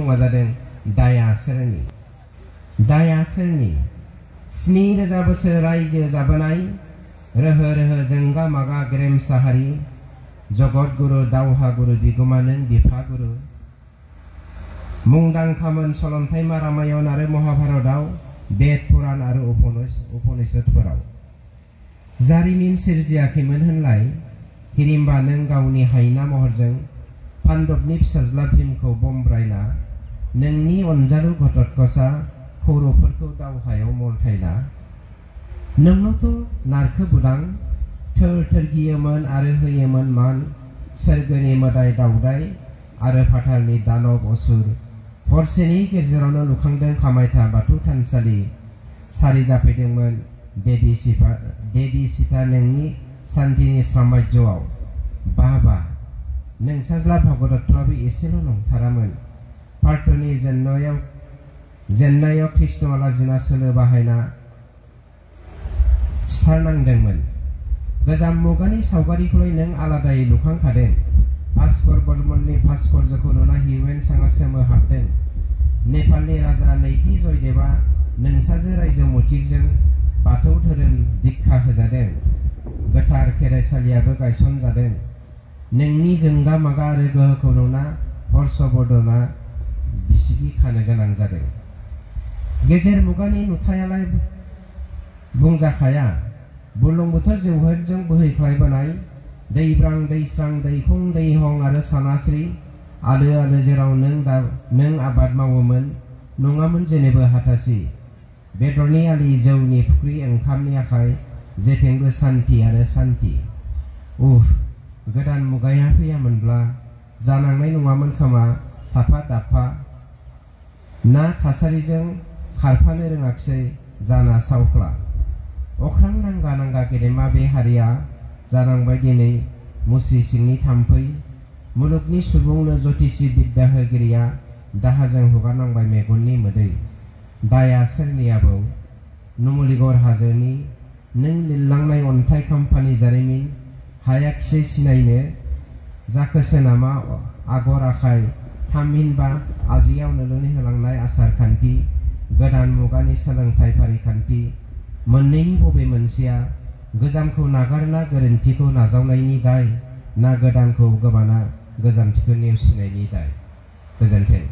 मुङा जादों दाया सोरनि। दाया सोरनि 7000 बोसोर रायजो जाबोनाय रोहो रोहो जोंगा मागा गेरेमसा हारि जगत गुरु दावहा गुरु बिगुमा नों बिफा गुरु। मुंदांखामोन सलन्थाइमा रामायण आरो महाभारतआव बेद पुराण आरो उपनिषदफोराव। जारिमिन सोरजियाखैमोन होनलाय हिरिम्बा नों गावनि हायना महरजों पान्डबनि फिसाज्ला भीमखौ बमब्रायना नोंनि अनजालु घटोत्कचा कौरवफोरखौ दावहायाव मलथायना। नोंनोथ' नारखो बुदां थोर थोर गियोमोन आरो होयोमोन मान सोरगोनि मोदाय दावदाय आरो फाथालनि दानब असुर। हरसेनि गेजेरावनो लुखांदों कामाख्या बाथौ थानसालि। सारि जाफैदोंमोन देवी सीता नोंनि सान्थिनि साम्राज्यआव। बाबा नोंसाज्ला भगदत्तआबो एसेल' नंथारामोन। पार्थनि जेन्नायाव कृष्णआ लाजिना सोलो बाहायना सिथारनांदोंमोन। गोजाम मुगानि सावगारिखौलाय नों आलादायै लुखांखादों। भास्कर बर्मननि भास्कर्यखौ नुना हिउएन सांआ सोमोहाबदों। नेपालनि राजा नैथि जयदेबआ नोंसाजो रायजो मुथिकजों बाथौ धोरोम दीक्षा होजादों। गोथार खेराइसालियाबो गायसनजादों। नोंनि जोंगा मागा आरो गोहोखौ नुना हर्षवर्धनआ बिसिगि खानो गोनां जादों। गेजेर मुगानि नुथायालाय बुंजाखाया। बुरलुंबुथुर जौहरजों बोहैख्लायबोनाय दैब्रां दैस्रां दैखं दैहं आरो सानास्रि आलो आलो जेराव नों आबाद मावोमोन नङामोन जेनेबो हाथासि। बेदरनि आलि जौनि फुख्रि ओंखामनि आखाइ जेथिंबो सान्थि आरो सान्थि। गोदान मुगाया फैयामोनब्ला जानांनाय नङामोन खोमा साफा दाफा। ना थासारिजों खारफानो रोङाखिसै जाना सावख्ला। अख्रां नांगा नांगा गेदेमा बे हारिया जानांबाय दिनै मुस्रि सिंनि थाम्फै। मुलुगनि सुबुंनो ज्योतिषी बिद्या होगिरिया दाहाजों हगारनांबाय मेगननि मोदै। दाया सोरनि आबौ नुमुलिगर हाजोनि नों लिरलांनाय अन्थाइ खाम्फानि जारिमिन हायाखिसै सिनायनो। जाखोसो नामा आगर आखाइ थामहिनबा आजियाव नोलोनि होलांनाय आसार खान्थि गोदान मुगानि सोलोंथाइ फारिखान्थि मोननैनि बबे मोनसेया गोजामखौ नागारना गोरोन्थिखौ नाजावनायनि दाय ना गोदानखौ गोबाना गोजामथिखौ नेवसिनायनि दाय? गोजोन्थों।